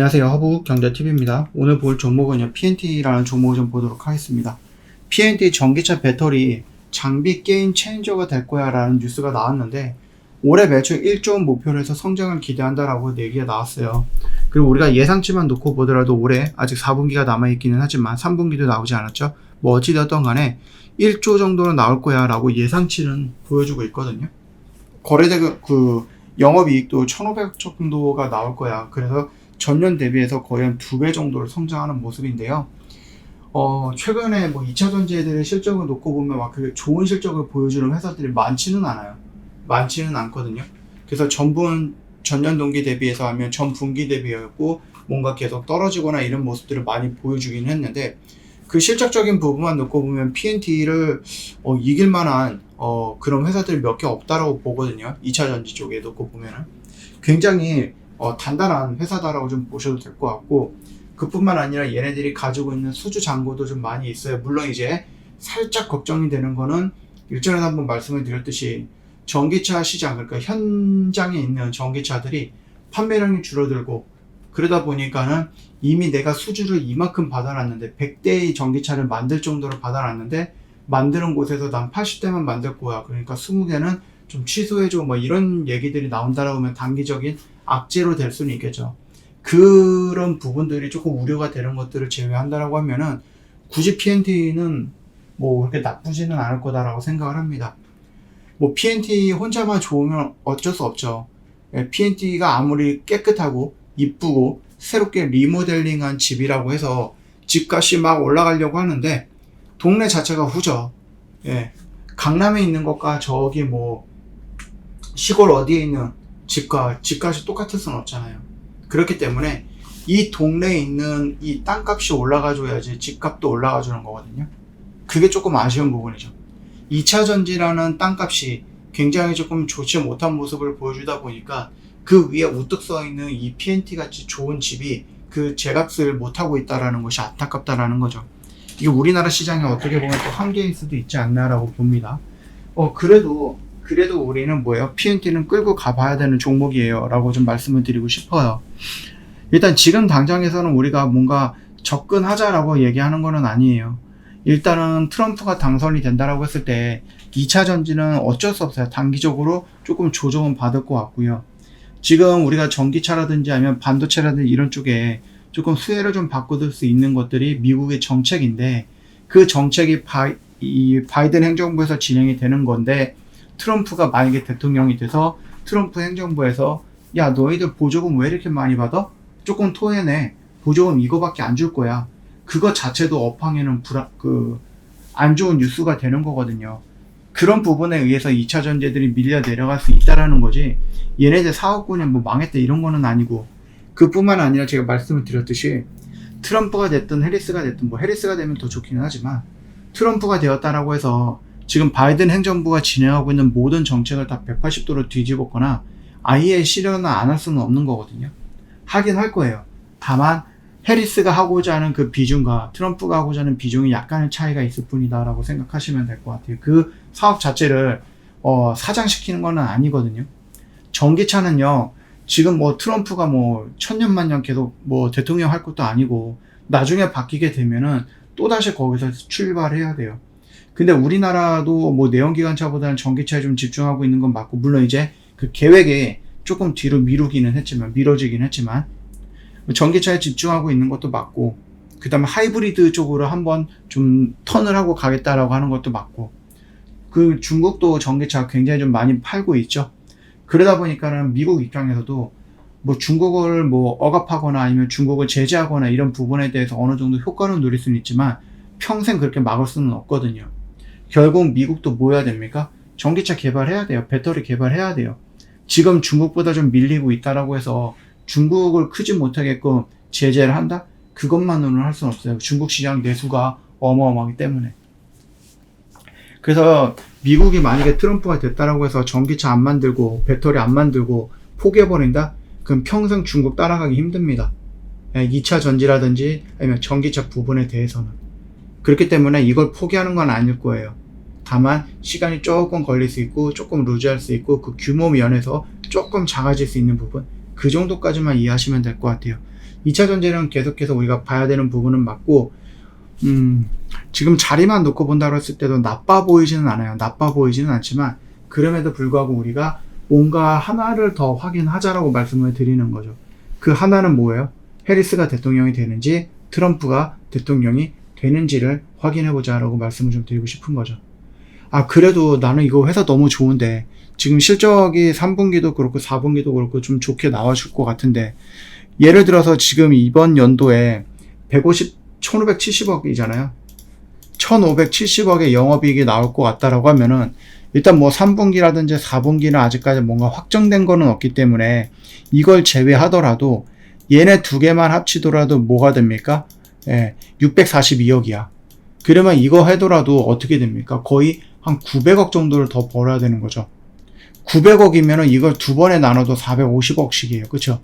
안녕하세요. 허브경제TV입니다. 오늘 볼 종목은요, PNT라는 종목을 좀 보도록 하겠습니다. PNT 전기차 배터리 장비 게임 체인저가 될 거야 라는 뉴스가 나왔는데, 올해 매출 1조 원 목표로 해서 성장을 기대한다라고 얘기가 나왔어요. 그리고 우리가 예상치만 놓고 보더라도 올해 아직 4분기가 남아있기는 하지만 3분기도 나오지 않았죠. 뭐 어찌되었던 간에 1조 정도는 나올 거야 라고 예상치는 보여주고 있거든요. 거래대 영업이익도 1,500억 정도가 나올 거야. 그래서 전년 대비해서 거의 한 2배 정도를 성장하는 모습인데요. 최근에 뭐 2차 전지들의 실적을 놓고 보면 막 그 좋은 실적을 보여주는 회사들이 많지는 않아요. 많지는 않거든요. 그래서 전년 동기 대비해서 하면 전 분기 대비였고 뭔가 계속 떨어지거나 이런 모습들을 많이 보여주긴 했는데, 그 실적적인 부분만 놓고 보면 PNT를 이길 만한 그런 회사들이 몇 개 없다라고 보거든요. 2차 전지 쪽에 놓고 보면은 굉장히 단단한 회사다라고 좀 보셔도 될 것 같고, 그뿐만 아니라 얘네들이 가지고 있는 수주 잔고도 좀 많이 있어요. 물론 이제 살짝 걱정이 되는 거는 일전에 한번 말씀을 드렸듯이 전기차 시장, 그러니까 현장에 있는 전기차들이 판매량이 줄어들고, 그러다 보니까는 이미 내가 수주를 이만큼 받아놨는데 100대의 전기차를 만들 정도로 받아놨는데 만드는 곳에서 난 80대만 만들 거야. 그러니까 20대는 좀 취소해줘. 뭐 이런 얘기들이 나온다라고 하면 단기적인 악재로 될 수는 있겠죠. 그런 부분들이 조금 우려가 되는 것들을 제외한다라고 하면은 굳이 PNT는 뭐 그렇게 나쁘지는 않을 거다라고 생각을 합니다. 뭐 PNT 혼자만 좋으면 어쩔 수 없죠. PNT가 아무리 깨끗하고 이쁘고 새롭게 리모델링한 집이라고 해서 집값이 막 올라가려고 하는데 동네 자체가 후져. 강남에 있는 것과 저기 뭐 시골 어디에 있는 집값이 똑같을 수는 없잖아요. 그렇기 때문에 이 동네에 있는 이 땅값이 올라가줘야지 집값도 올라가주는 거거든요. 그게 조금 아쉬운 부분이죠. 2차 전지라는 땅값이 굉장히 조금 좋지 못한 모습을 보여주다 보니까 그 위에 우뚝 서 있는 이 PNT 같이 좋은 집이 그 제값을 못하고 있다라는 것이 안타깝다라는 거죠. 이게 우리나라 시장에 어떻게 보면 또 한계일 수도 있지 않나라고 봅니다. 그래도 우리는 뭐예요? PNT는 끌고 가봐야 되는 종목이에요 라고 좀 말씀을 드리고 싶어요. 일단 지금 당장에서는 우리가 뭔가 접근하자라고 얘기하는 거는 아니에요. 일단은 트럼프가 당선이 된다라고 했을 때 2차 전지는 어쩔 수 없어요. 단기적으로 조금 조정은 받을 것 같고요. 지금 우리가 전기차라든지 아니면 반도체라든지 이런 쪽에 조금 수혜를 좀 바꿔줄 수 있는 것들이 미국의 정책인데, 그 정책이 이 바이든 행정부에서 진행이 되는 건데, 트럼프가 만약에 대통령이 돼서 트럼프 행정부에서 야 너희들 보조금 왜 이렇게 많이 받아? 조금 토해내. 보조금 이거밖에 안 줄 거야. 그거 자체도 업황에는 안 좋은 뉴스가 되는 거거든요. 그런 부분에 의해서 2차 전지들이 밀려 내려갈 수 있다라는 거지, 얘네들 사업군이 뭐 망했다 이런 거는 아니고, 그뿐만 아니라 제가 말씀을 드렸듯이 트럼프가 됐든 해리스가 됐든, 뭐 해리스가 되면 더 좋기는 하지만 트럼프가 되었다라고 해서 지금 바이든 행정부가 진행하고 있는 모든 정책을 다 180도로 뒤집었거나 아예 실현을 안 할 수는 없는 거거든요. 하긴 할 거예요. 다만 해리스가 하고자 하는 그 비중과 트럼프가 하고자 하는 비중이 약간의 차이가 있을 뿐이다 라고 생각하시면 될 것 같아요. 그 사업 자체를 사장시키는 건 아니거든요. 전기차는요, 지금 뭐 트럼프가 뭐 천년만년 계속 뭐 대통령 할 것도 아니고 나중에 바뀌게 되면은 또다시 거기서 출발해야 돼요. 근데 우리나라도 뭐 내연기관차보다는 전기차에 좀 집중하고 있는 건 맞고, 물론 이제 그 계획에 조금 뒤로 미뤄지긴 했지만 전기차에 집중하고 있는 것도 맞고, 그 다음에 하이브리드 쪽으로 한번 좀 턴을 하고 가겠다라고 하는 것도 맞고, 그 중국도 전기차 굉장히 좀 많이 팔고 있죠. 그러다 보니까는 미국 입장에서도 뭐 중국을 뭐 억압하거나 아니면 중국을 제재하거나 이런 부분에 대해서 어느 정도 효과는 누릴 수는 있지만 평생 그렇게 막을 수는 없거든요. 결국 미국도 뭐 해야 됩니까? 전기차 개발해야 돼요. 배터리 개발해야 돼요. 지금 중국보다 좀 밀리고 있다라고 해서 중국을 크지 못하게끔 제재를 한다? 그것만으로는 할 수는 없어요. 중국 시장 내수가 어마어마하기 때문에. 그래서 미국이 만약에 트럼프가 됐다라고 해서 전기차 안 만들고 배터리 안 만들고 포기해버린다? 그럼 평생 중국 따라가기 힘듭니다. 2차 전지라든지 아니면 전기차 부분에 대해서는. 그렇기 때문에 이걸 포기하는 건 아닐 거예요. 다만 시간이 조금 걸릴 수 있고 조금 루즈할 수 있고 그 규모 면에서 조금 작아질 수 있는 부분, 그 정도까지만 이해하시면 될 것 같아요. 2차 전지는 계속해서 우리가 봐야 되는 부분은 맞고, 지금 자리만 놓고 본다고 했을 때도 나빠 보이지는 않아요. 나빠 보이지는 않지만, 그럼에도 불구하고 우리가 뭔가 하나를 더 확인하자라고 말씀을 드리는 거죠. 그 하나는 뭐예요? 해리스가 대통령이 되는지, 트럼프가 대통령이 되는지를 확인해보자라고 말씀을 좀 드리고 싶은 거죠. 아, 그래도 나는 이거 회사 너무 좋은데, 지금 실적이 3분기도 그렇고 4분기도 그렇고 좀 좋게 나와줄 것 같은데, 예를 들어서 지금 이번 연도에 1570억이잖아요. 1570억의 영업이익이 나올 것 같다라고 하면은, 일단 뭐 3분기라든지 4분기는 아직까지 뭔가 확정된 거는 없기 때문에, 이걸 제외하더라도, 얘네 두 개만 합치더라도 뭐가 됩니까? 642억이야. 그러면 이거 해더라도 어떻게 됩니까? 거의 한 900억 정도를 더 벌어야 되는 거죠. 900억이면은 이걸 두 번에 나눠도 450억씩이에요. 그쵸?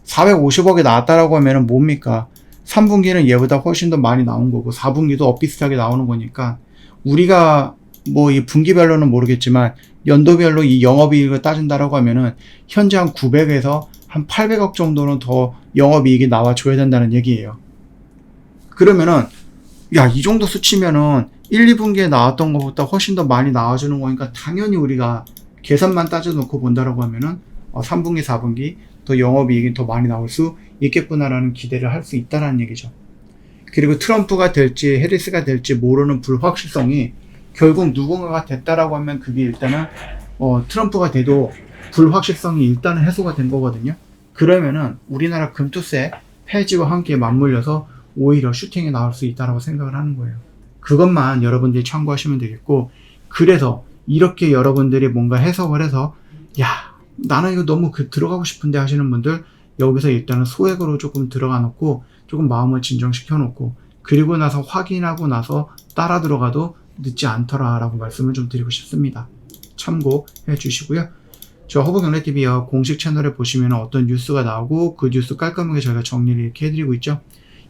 450억이 나왔다라고 하면은 뭡니까? 3분기는 얘보다 훨씬 더 많이 나온 거고 4분기도 엇비슷하게 나오는 거니까 우리가 뭐 이 분기별로는 모르겠지만 연도별로 이 영업이익을 따진다라고 하면은 현재 한 900에서 한 800억 정도는 더 영업이익이 나와줘야 된다는 얘기예요. 그러면은 야, 이 정도 수치면은 1, 2분기에 나왔던 것보다 훨씬 더 많이 나와주는 거니까 당연히 우리가 계산만 따져놓고 본다라고 하면은 3분기, 4분기 더 영업이익이 더 많이 나올 수 있겠구나라는 기대를 할 수 있다라는 얘기죠. 그리고 트럼프가 될지 해리스가 될지 모르는 불확실성이 결국 누군가가 됐다라고 하면 그게 일단은 트럼프가 돼도 불확실성이 일단은 해소가 된 거거든요. 그러면은 우리나라 금투세 폐지와 함께 맞물려서 오히려 슈팅이 나올 수 있다라고 생각을 하는 거예요. 그것만 여러분들이 참고하시면 되겠고, 그래서 이렇게 여러분들이 뭔가 해석을 해서 야, 나는 이거 너무 들어가고 싶은데 하시는 분들 여기서 일단은 소액으로 조금 들어가 놓고 조금 마음을 진정시켜 놓고 그리고 나서 확인하고 나서 따라 들어가도 늦지 않더라 라고 말씀을 좀 드리고 싶습니다. 참고해 주시고요. 저 허브경제TV요 공식 채널에 보시면 어떤 뉴스가 나오고 그 뉴스 깔끔하게 저희가 정리를 이렇게 해드리고 있죠.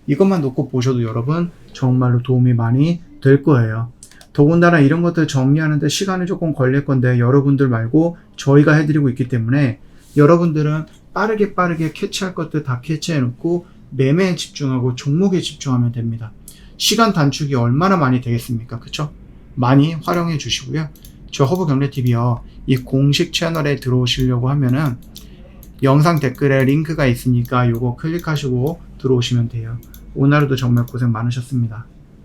이것만 놓고 보셔도 여러분 정말로 도움이 많이 될 거예요. 더군다나 이런 것들 정리하는데 시간이 조금 걸릴 건데 여러분들 말고 저희가 해드리고 있기 때문에 여러분들은 빠르게 캐치할 것들 다 캐치해 놓고 매매에 집중하고 종목에 집중하면 됩니다. 시간 단축이 얼마나 많이 되겠습니까? 그쵸? 많이 활용해 주시고요. 저 허브경제TV요 이 공식 채널에 들어오시려고 하면은 영상 댓글에 링크가 있으니까 요거 클릭하시고 들어오시면 돼요. 오늘도 정말 고생 많으셨습니다.